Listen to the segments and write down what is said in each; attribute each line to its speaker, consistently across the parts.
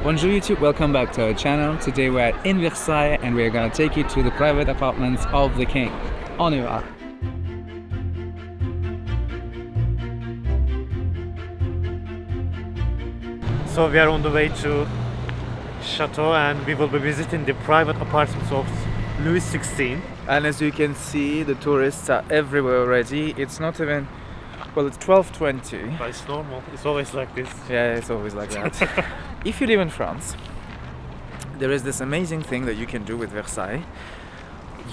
Speaker 1: Bonjour YouTube, welcome back to our channel. Today we're in Versailles and we're gonna take you to the private apartments of the king. On y va!
Speaker 2: So we are on the way to Chateau and we will be visiting the private apartments of Louis XVI.
Speaker 1: And as you can see, the tourists are everywhere already. It's not even, well, it's 12:20.
Speaker 2: But it's normal, it's always like this.
Speaker 1: Yeah, it's always like that. If you live in France, there is this amazing thing that you can do with Versailles.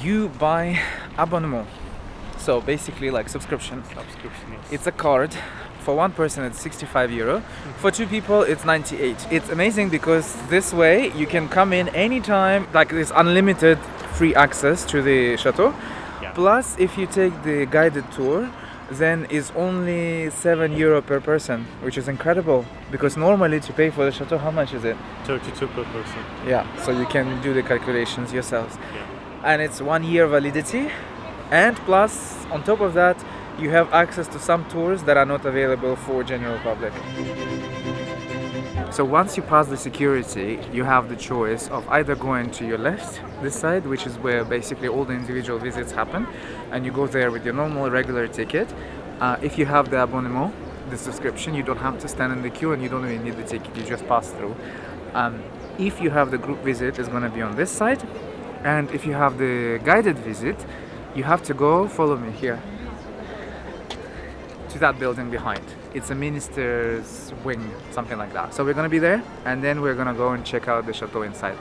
Speaker 1: You buy abonnement. So basically like subscription.
Speaker 2: Subscription, yes.
Speaker 1: It's a card. For one person it's €65. For two people it's 98. It's amazing because this way you can come in anytime, like there's unlimited free access to the chateau.
Speaker 2: Yeah.
Speaker 1: Plus if you take the guided tour, then it's only €7 per person, which is incredible because normally to pay for the chateau, how much is it?
Speaker 2: 32 per person.
Speaker 1: Yeah, so you can do the calculations yourselves.
Speaker 2: Yeah.
Speaker 1: And it's 1 year validity, and plus on top of that you have access to some tours that are not available for general public. So once you pass the security, you have the choice of either going to your left, this side, which is where basically all the individual visits happen, and you go there with your normal regular ticket. If you have the abonnement, the subscription, you don't have to stand in the queue and you don't even need the ticket, you just pass through. If you have the group visit, it's going to be on this side, and if you have the guided visit, you have to go, follow me here, to that building behind. It's a minister's wing, something like that. So we're gonna be there and then we're gonna go and check out the chateau inside.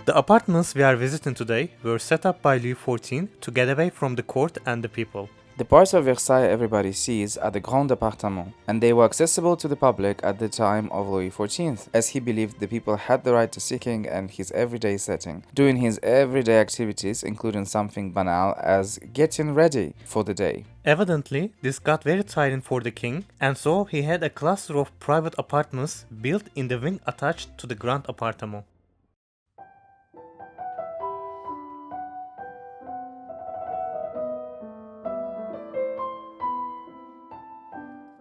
Speaker 2: The apartments we are visiting today were set up by Louis XIV to get away from the court and the people.
Speaker 1: The parts of Versailles everybody sees are the grand appartements, and they were accessible to the public at the time of Louis XIV, as he believed the people had the right to see king and his everyday setting, doing his everyday activities, including something banal as getting ready for the day.
Speaker 2: Evidently, this got very tiring for the king, and so he had a cluster of private apartments built in the wing attached to the grand appartement.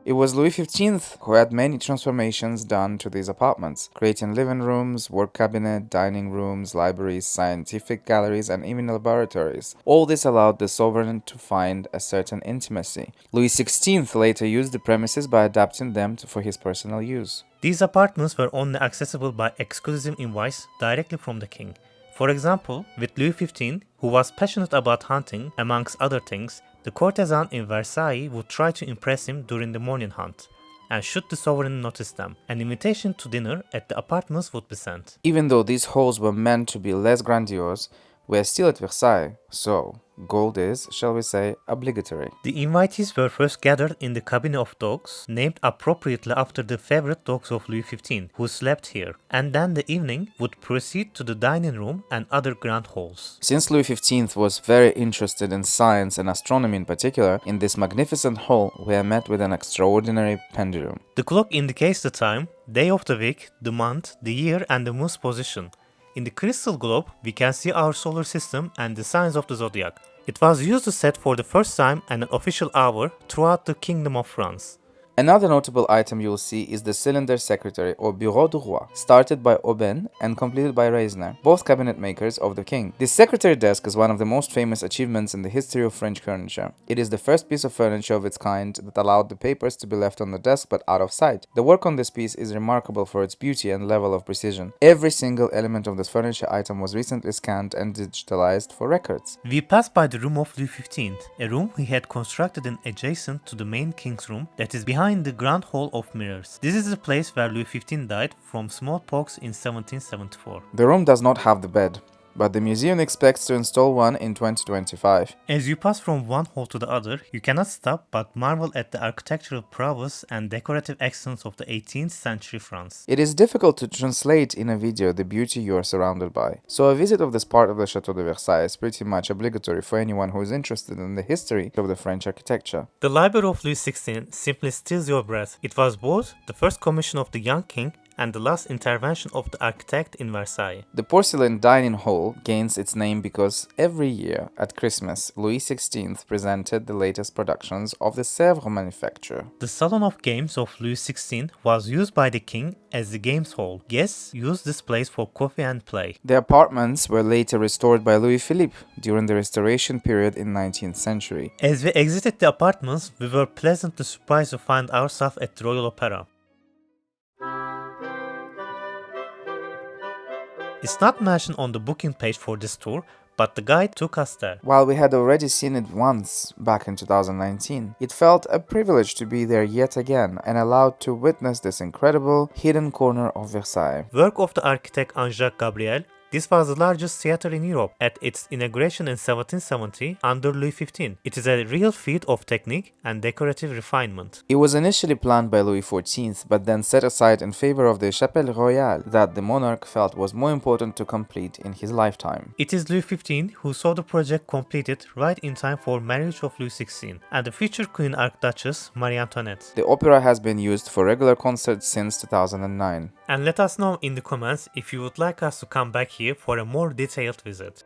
Speaker 1: It was Louis XV who had many transformations done to these apartments, creating living rooms, work cabinet, dining rooms, libraries, scientific galleries, and even laboratories. All this allowed the sovereign to find a certain intimacy. Louis XVI later used the premises by adapting them for his personal use.
Speaker 2: These apartments were only accessible by exclusive invites directly from the king. For example, with Louis XV, who was passionate about hunting, amongst other things, the courtesan in Versailles would try to impress him during the morning hunt, and should the sovereign notice them, an invitation to dinner at the apartments would be sent.
Speaker 1: Even though these halls were meant to be less grandiose, we are still at Versailles, so gold is, shall we say, obligatory.
Speaker 2: The invitees were first gathered in the cabin of dogs, named appropriately after the favorite dogs of Louis XV, who slept here, and then the evening would proceed to the dining room and other grand halls.
Speaker 1: Since Louis XV was very interested in science and astronomy in particular, in this magnificent hall we are met with an extraordinary pendulum.
Speaker 2: The clock indicates the time, day of the week, the month, the year, and the moon's position. In the crystal globe, we can see our solar system and the signs of the zodiac. It was used to set for the first time an official hour throughout the Kingdom of France.
Speaker 1: Another notable item you will see is the cylinder secretary or bureau du roi, started by Aubin and completed by Reisner, both cabinet makers of the king. This secretary desk is one of the most famous achievements in the history of French furniture. It is the first piece of furniture of its kind that allowed the papers to be left on the desk but out of sight. The work on this piece is remarkable for its beauty and level of precision. Every single element of this furniture item was recently scanned and digitalized for records.
Speaker 2: We passed by the room of Louis XV, a room he had constructed in adjacent to the main king's room that is behind the Grand Hall of Mirrors. This is the place where Louis XV died from smallpox in 1774.
Speaker 1: The room does not have the bed, but the museum expects to install one in 2025.
Speaker 2: As you pass from one hall to the other, you cannot stop but marvel at the architectural prowess and decorative excellence of the 18th century France.
Speaker 1: It is difficult to translate in a video the beauty you are surrounded by, so a visit of this part of the Château de Versailles is pretty much obligatory for anyone who is interested in the history of the French architecture.
Speaker 2: The library of Louis XVI simply steals your breath. It was both the first commission of the young king and the last intervention of the architect in Versailles.
Speaker 1: The porcelain dining hall gains its name because every year at Christmas, Louis XVI presented the latest productions of the Sèvres manufacture.
Speaker 2: The Salon of Games of Louis XVI was used by the king as the games hall. Guests used this place for coffee and play.
Speaker 1: The apartments were later restored by Louis Philippe during the restoration period in 19th century.
Speaker 2: As we exited the apartments, we were pleasantly surprised to find ourselves at the Royal Opera. It's not mentioned on the booking page for this tour, but the guide took us there.
Speaker 1: While we had already seen it once back in 2019, it felt a privilege to be there yet again and allowed to witness this incredible hidden corner of Versailles.
Speaker 2: Work of the architect Jean-Jacques Gabriel. This was the largest theater in Europe at its inauguration in 1770 under Louis XV. It is a real feat of technique and decorative refinement.
Speaker 1: It was initially planned by Louis XIV, but then set aside in favor of the Château Royal that the monarch felt was more important to complete in his lifetime.
Speaker 2: It is Louis XV who saw the project completed right in time for marriage of Louis XVI and the future Queen Archduchess Marie Antoinette.
Speaker 1: The opera has been used for regular concerts since 2009.
Speaker 2: And let us know in the comments if you would like us to come back here for a more detailed visit.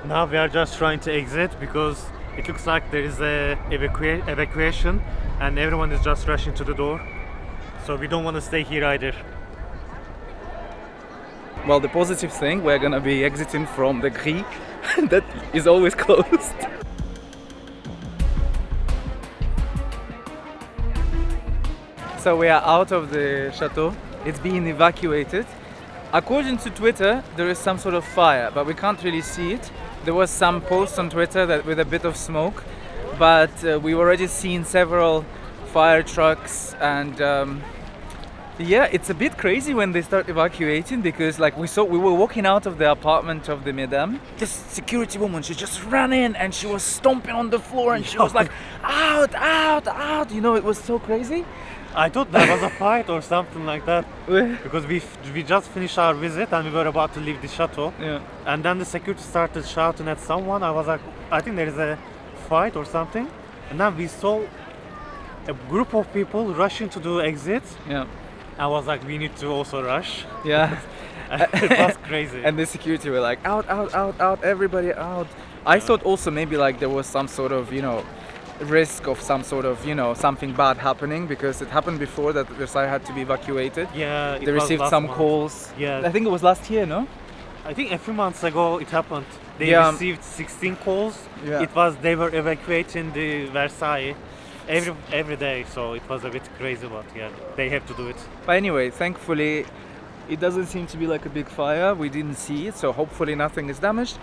Speaker 2: Now we are just trying to exit because it looks like there is a evacuation and everyone is just rushing to the door. So we don't want to stay here either.
Speaker 3: Well, the positive thing, we're gonna be exiting from the grille that is always closed. So we are out of the chateau. It's being evacuated. According to Twitter, there is some sort of fire, but we can't really see it. There was some post on Twitter that with a bit of smoke, but we've already seen several fire trucks and yeah, it's a bit crazy when they start evacuating because like we were walking out of the apartment of the madame. This security woman, she just ran in and she was stomping on the floor and she was like, out, out, out. You know, it was so crazy.
Speaker 2: I thought there was a fight or something like that because we just finished our visit and we were about to leave the chateau.
Speaker 3: Yeah.
Speaker 2: And then the security started shouting at someone. I was like, I think there is a fight or something. And then we saw a group of people rushing to the exit.
Speaker 3: Yeah.
Speaker 2: I was like, we need to also rush.
Speaker 3: Yeah.
Speaker 2: It was crazy.
Speaker 3: And the security were like, out, out, out, out, everybody out. I thought also maybe like there was some sort of, you know, risk of some sort of, you know, something bad happening because it happened before that Versailles had to be evacuated.
Speaker 2: Yeah,
Speaker 3: they received some calls.
Speaker 2: Yeah,
Speaker 3: I think it was last year, no?
Speaker 2: I think a few months ago it happened. They received 16 calls.
Speaker 3: Yeah.
Speaker 2: They were evacuating the Versailles every day, so it was a bit crazy, but yeah, they have to do it.
Speaker 3: But anyway, thankfully it doesn't seem to be like a big fire. We didn't see it, so hopefully nothing is damaged.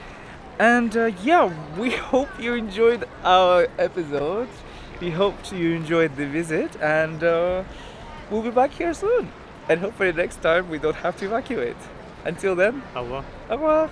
Speaker 3: And yeah, we hope you enjoyed our episode. We hope you enjoyed the visit, and we'll be back here soon. And hopefully next time we don't have to evacuate. Until then,
Speaker 2: Au revoir.
Speaker 3: au revoir.